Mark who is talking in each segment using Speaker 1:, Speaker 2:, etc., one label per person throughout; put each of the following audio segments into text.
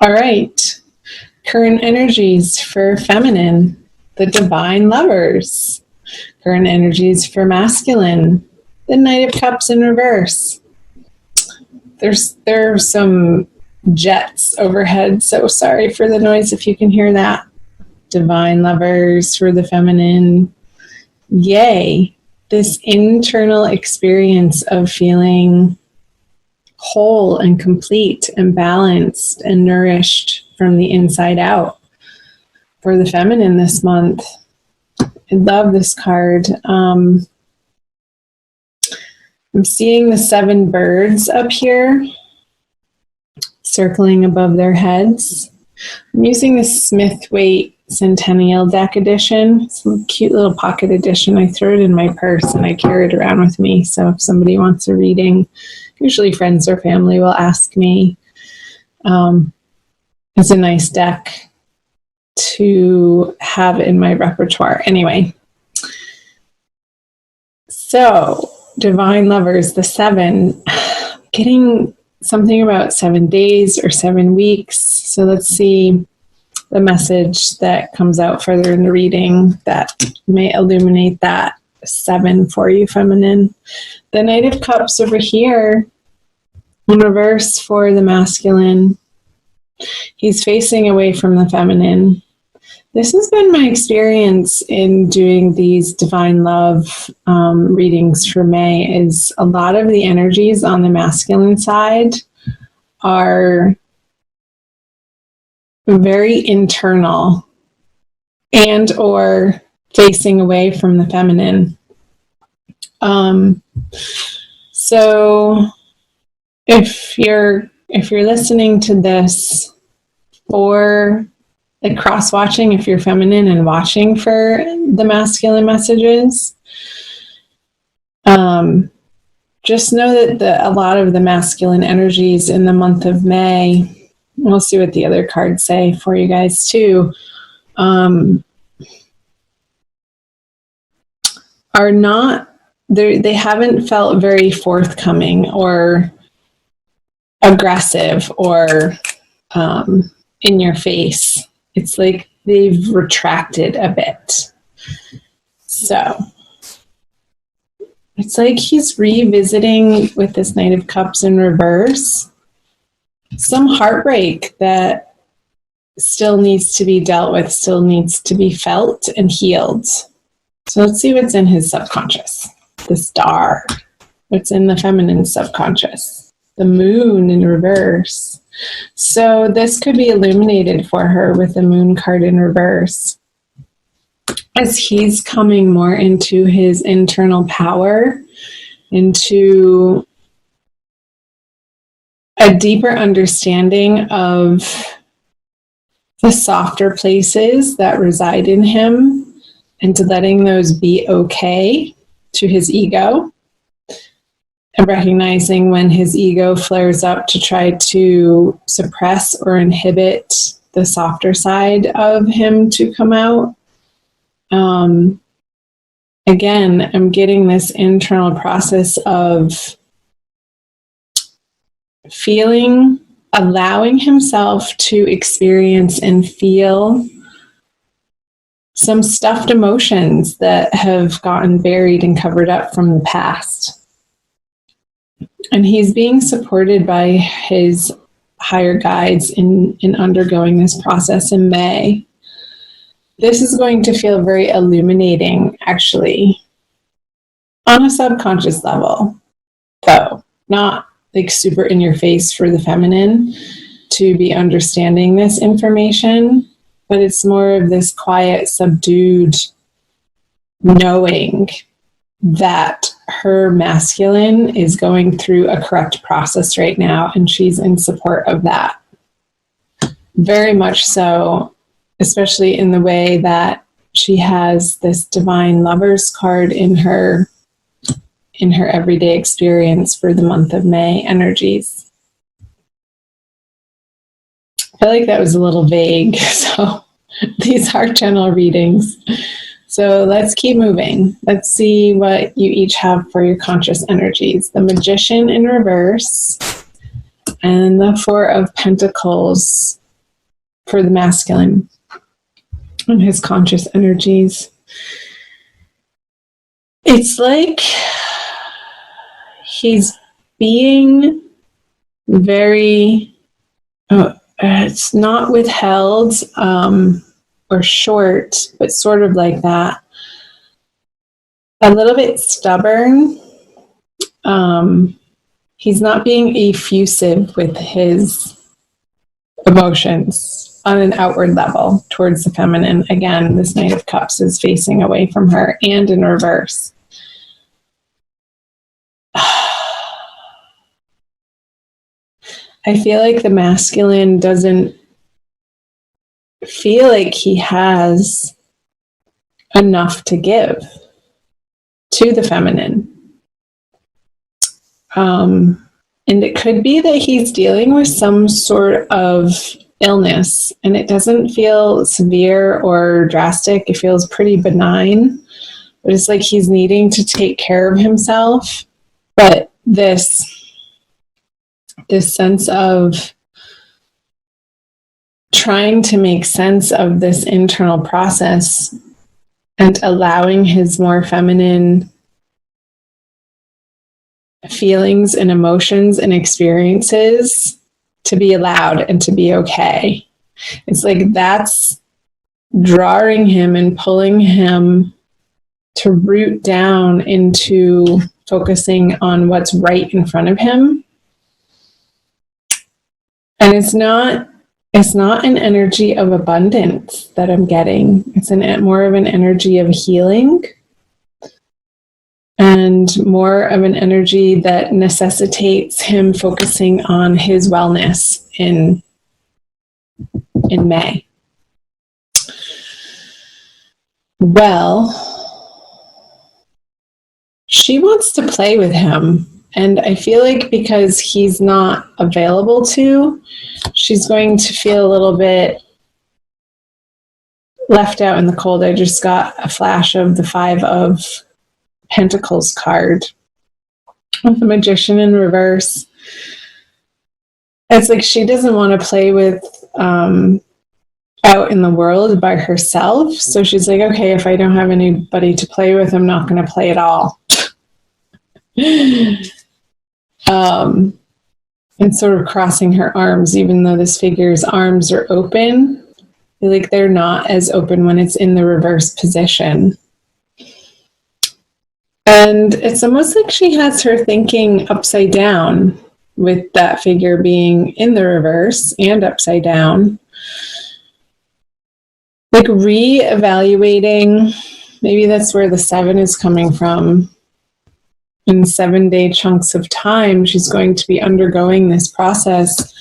Speaker 1: All right. Current energies for feminine, the divine lovers. Current energies for masculine, the Knight of Cups in reverse. There are some jets overhead, so sorry for the noise if you can hear that. Divine lovers for the feminine. Yay, this internal experience of feeling whole and complete and balanced and nourished from the inside out for the feminine this month. I love this card. I'm seeing the 7 birds up here circling above their heads. I'm using the Smith-Waite Centennial Deck edition. It's a cute little pocket edition. I throw it in my purse and I carry it around with me. So if somebody wants a reading, usually friends or family will ask me. It's a nice deck to have in my repertoire. Anyway, so divine lovers, the 7, getting something about 7 days or 7 weeks. So let's see the message that comes out further in the reading that may illuminate that 7 for you, feminine. The Knight of Cups over here in reverse for the masculine. He's facing away from the feminine. This has been my experience in doing these divine love readings for May, is a lot of the energies on the masculine side are very internal and or facing away from the feminine. So if you're listening to this, or like cross-watching if you're feminine and watching for the masculine messages, just know that a lot of the masculine energies in the month of May, we'll see what the other cards say for you guys too, are not, they haven't felt very forthcoming or aggressive or in your face. It's like they've retracted a bit. So it's like he's revisiting with this Knight of Cups in reverse some heartbreak that still needs to be dealt with, still needs to be felt and healed. So let's see what's in his subconscious. The Star. What's in the feminine subconscious? The Moon in reverse. So this could be illuminated for her with the Moon card in reverse. As he's coming more into his internal power, into a deeper understanding of the softer places that reside in him, and to letting those be okay to his ego, and recognizing when his ego flares up to try to suppress or inhibit the softer side of him to come out. Again, I'm getting this internal process of feeling, allowing himself to experience and feel some stuffed emotions that have gotten buried and covered up from the past. And he's being supported by his higher guides in undergoing this process in May. This is going to feel very illuminating, actually, on a subconscious level, though, not like super in your face for the feminine to be understanding this information, but it's more of this quiet, subdued knowing that her masculine is going through a correct process right now, and she's in support of that. Very much so, especially in the way that she has this divine lovers card in her everyday experience for the month of May energies. I feel like that was a little vague, so these are general readings. So let's keep moving. Let's see what you each have for your conscious energies. The Magician in reverse, and the Four of Pentacles for the masculine and his conscious energies. It's like he's being very, it's not withheld or short, but sort of like that. A little bit stubborn. He's not being effusive with his emotions on an outward level towards the feminine. Again, this Knight of Cups is facing away from her and in reverse. I feel like the masculine doesn't feel like he has enough to give to the feminine. And it could be that he's dealing with some sort of illness, and it doesn't feel severe or drastic. It feels pretty benign, but it's like he's needing to take care of himself. But this sense of trying to make sense of this internal process and allowing his more feminine feelings and emotions and experiences to be allowed and to be okay. It's like that's drawing him and pulling him to root down into focusing on what's right in front of him. And it's not an energy of abundance that I'm getting. It's more of an energy of healing and more of an energy that necessitates him focusing on his wellness in May. Well, she wants to play with him. And I feel like because he's not available to, she's going to feel a little bit left out in the cold. I just got a flash of the Five of Pentacles card with the Magician in reverse. It's like she doesn't want to play with out in the world by herself. So she's like, okay, if I don't have anybody to play with, I'm not going to play at all. And sort of crossing her arms, even though this figure's arms are open, I feel like they're not as open when it's in the reverse position. And it's almost like she has her thinking upside down with that figure being in the reverse and upside down. Like re-evaluating, maybe that's where the 7 is coming from. In 7-day chunks of time, she's going to be undergoing this process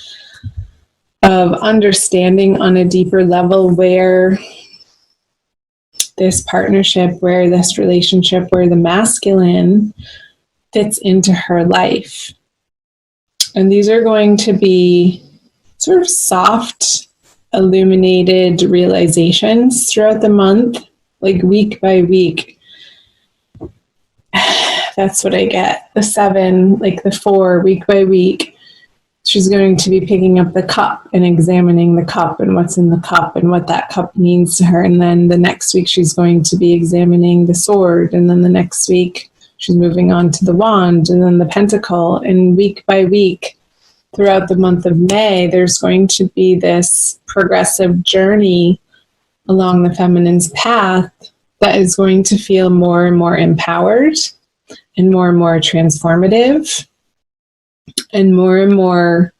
Speaker 1: of understanding on a deeper level where this partnership, where this relationship, where the masculine fits into her life. And these are going to be sort of soft, illuminated realizations throughout the month, like week by week. That's what I get. The 7, like the 4, week by week. She's going to be picking up the cup and examining the cup and what's in the cup and what that cup means to her. And then the next week she's going to be examining the sword. And then the next week she's moving on to the wand and then the pentacle. And week by week throughout the month of May, there's going to be this progressive journey along the feminine's path that is going to feel more and more empowered and more transformative and more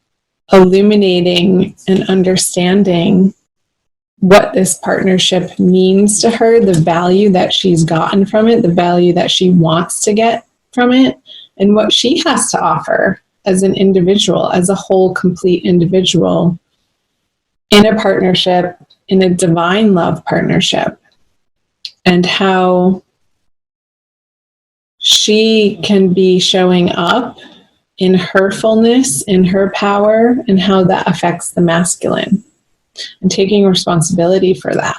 Speaker 1: illuminating and understanding what this partnership means to her, the value that she's gotten from it, the value that she wants to get from it, and what she has to offer as an individual, as a whole, complete individual in a partnership, in a divine love partnership, and how she can be showing up in her fullness, in her power, and how that affects the masculine, and taking responsibility for that.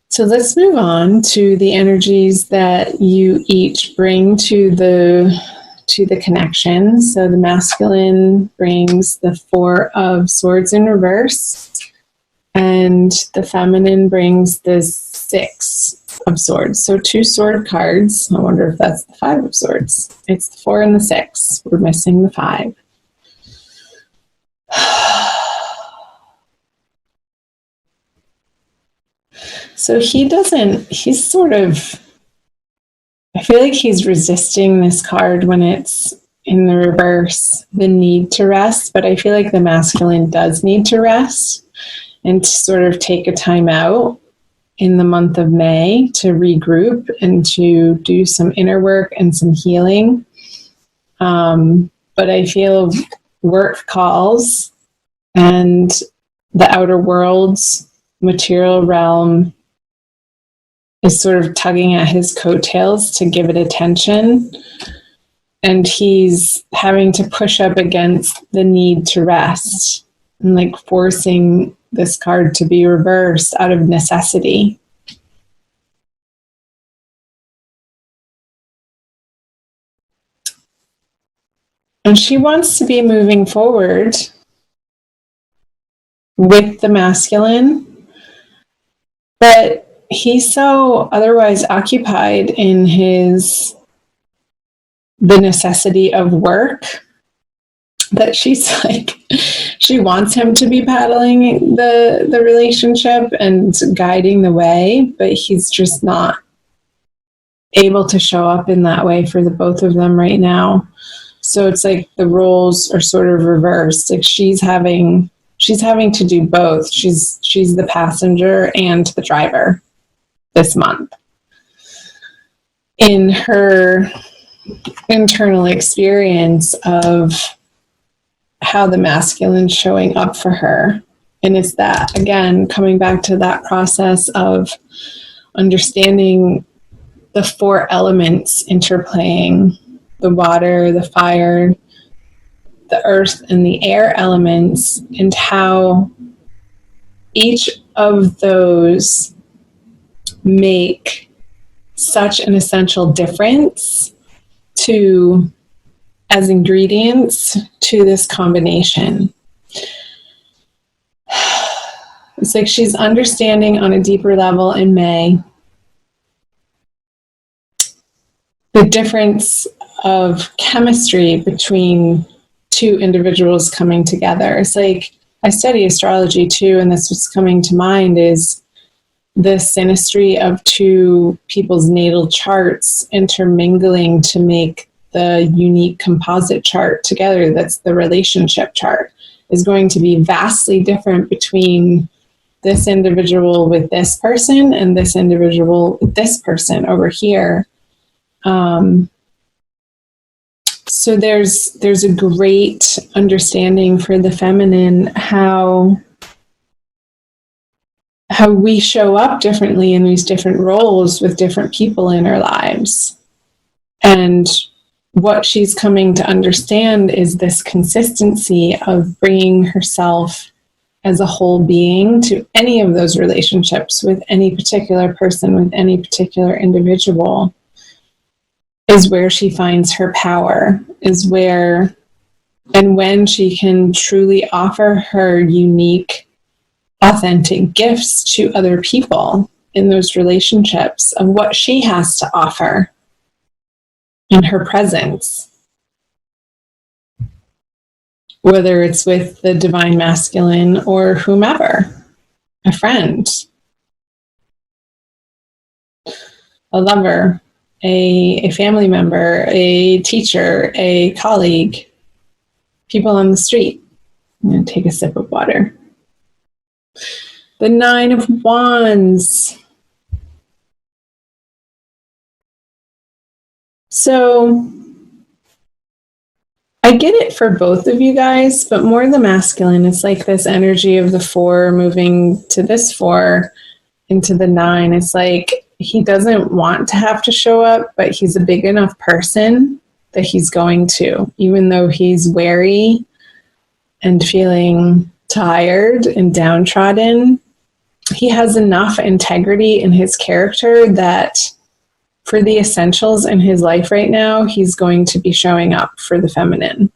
Speaker 1: So let's move on to the energies that you each bring to the connection. So the masculine brings the Four of Swords in reverse, and the feminine brings the Six of Swords. So 2 sword cards. I wonder if that's the Five of Swords. It's the 4 and the 6. We're missing the 5. So he's sort of, I feel like he's resisting this card when it's in the reverse, the need to rest, but I feel like the masculine does need to rest and to sort of take a time out in the month of May to regroup and to do some inner work and some healing. But I feel work calls and the outer world's material realm is sort of tugging at his coattails to give it attention. And he's having to push up against the need to rest and like forcing this card to be reversed out of necessity. And she wants to be moving forward with the masculine, but he's so otherwise occupied in the necessity of work that she's like, she wants him to be paddling the relationship and guiding the way, but he's just not able to show up in that way for the both of them right now. So it's like the roles are sort of reversed. Like she's having to do both. She's the passenger and the driver this month in her internal experience of how the masculine's showing up for her. And it's that, again, coming back to that process of understanding the 4 elements interplaying: the water, the fire, the earth, and the air elements, and how each of those make such an essential difference as ingredients to this combination. It's like she's understanding on a deeper level in May the difference of chemistry between 2 individuals coming together. It's like, I study astrology too, and that's what's coming to mind is the synastry of 2 people's natal charts intermingling to make the unique composite chart together. That's the relationship chart, is going to be vastly different between this individual with this person and this individual with this person over here. So there's a great understanding for the feminine how we show up differently in these different roles with different people in our lives. And what she's coming to understand is this consistency of bringing herself as a whole being to any of those relationships with any particular person, with any particular individual, is where she finds her power, is where and when she can truly offer her unique, authentic gifts to other people in those relationships of what she has to offer in her presence. Whether it's with the divine masculine or whomever, a friend, a lover, a family member, a teacher, a colleague, people on the street. I'm going to take a sip of water. The 9 of Wands. So I get it for both of you guys, but more the masculine. It's like this energy of the 4 moving to this 4 into the 9. It's like he doesn't want to have to show up, but he's a big enough person that he's going to, even though he's wary and feeling tired and downtrodden. he has enough integrity in his character that for the essentials in his life right now, he's going to be showing up for the feminine.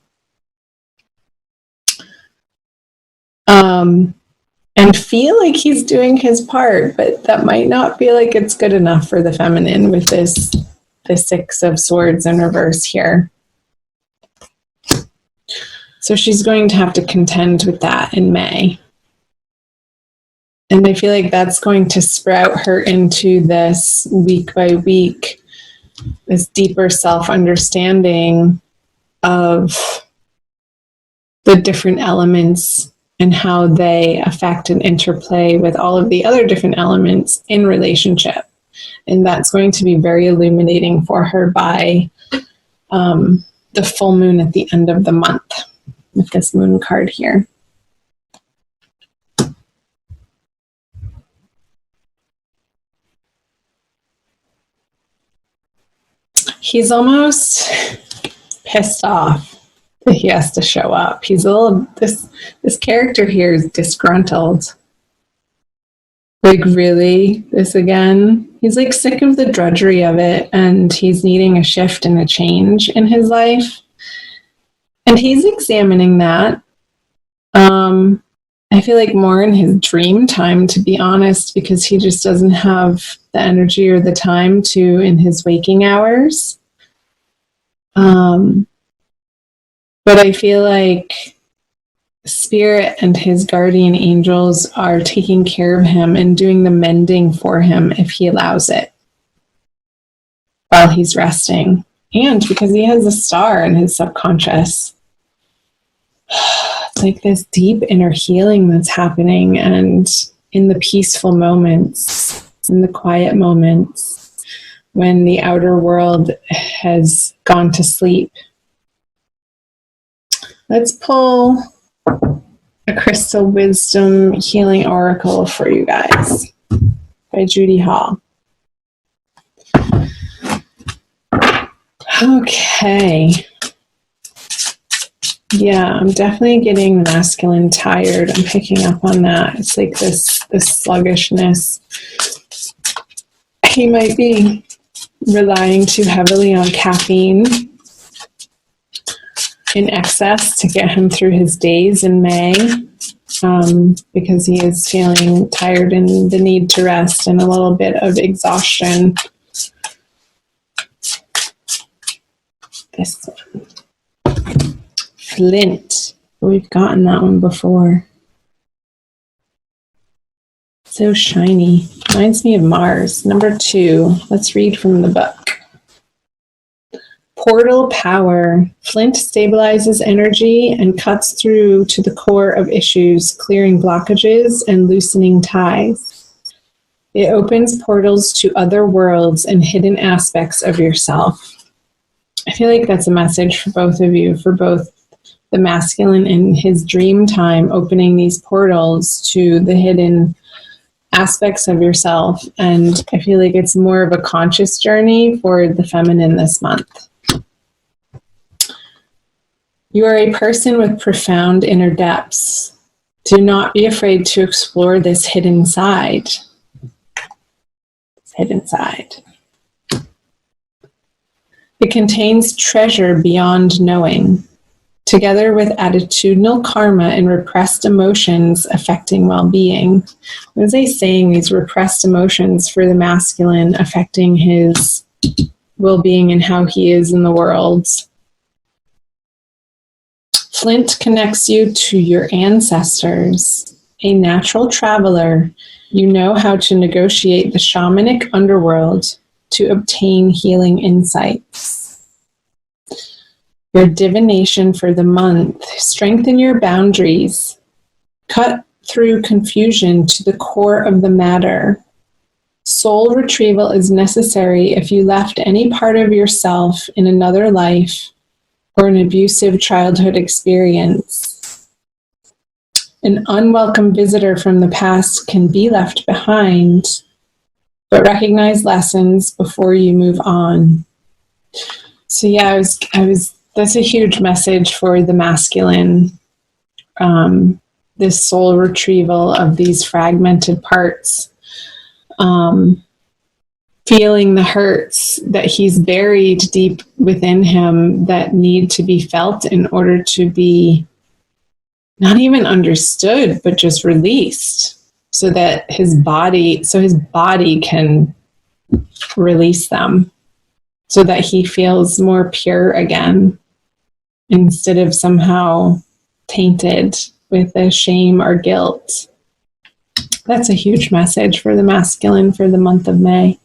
Speaker 1: And feel like he's doing his part, but that might not feel like it's good enough for the feminine with the Six of Swords in reverse here. So she's going to have to contend with that in May. And I feel like that's going to sprout her into this week by week, this deeper self-understanding of the different elements and how they affect and interplay with all of the other different elements in relationship. And that's going to be very illuminating for her by the full moon at the end of the month with this moon card here. He's almost pissed off that he has to show up. He's a little, this character here is disgruntled. Like, really? This again? He's like sick of the drudgery of it, and he's needing a shift and a change in his life. And he's examining that. I feel like more in his dream time, to be honest, because he just doesn't have the energy or the time to in his waking hours. But I feel like Spirit and his guardian angels are taking care of him and doing the mending for him if he allows it while he's resting. And because he has a star in his subconscious, it's like this deep inner healing that's happening, and in the peaceful moments, in the quiet moments, when the outer world has gone to sleep. Let's pull a Crystal Wisdom Healing Oracle for you guys by Judy Hall. Okay. Yeah, I'm definitely getting the masculine tired. I'm picking up on that. It's like this sluggishness. He might be relying too heavily on caffeine in excess to get him through his days in May, because he is feeling tired and the need to rest and a little bit of exhaustion. This one. Flint. We've gotten that one before. So shiny. Reminds me of Mars. Number 2. Let's read from the book. Portal power. Flint stabilizes energy and cuts through to the core of issues, clearing blockages and loosening ties. It opens portals to other worlds and hidden aspects of yourself. I feel like that's a message for both of you, for both the masculine in his dream time, opening these portals to the hidden aspects of yourself. And I feel like it's more of a conscious journey for the feminine this month. You are a person with profound inner depths. Do not be afraid to explore this hidden side. This hidden side. It contains treasure beyond knowing, together with attitudinal karma and repressed emotions affecting well-being. What is he saying? These repressed emotions for the masculine affecting his well-being and how he is in the world. Flint connects you to your ancestors. A natural traveler, you know how to negotiate the shamanic underworld to obtain healing insights. Your divination for the month. Strengthen your boundaries. Cut through confusion to the core of the matter. Soul retrieval is necessary if you left any part of yourself in another life or an abusive childhood experience. An unwelcome visitor from the past can be left behind, but recognize lessons before you move on. So yeah, that's a huge message for the masculine, this soul retrieval of these fragmented parts, feeling the hurts that he's buried deep within him that need to be felt in order to be not even understood, but just released, so that his body can release them, so that he feels more pure again, instead of somehow tainted with a shame or guilt. That's a huge message for the masculine for the month of May.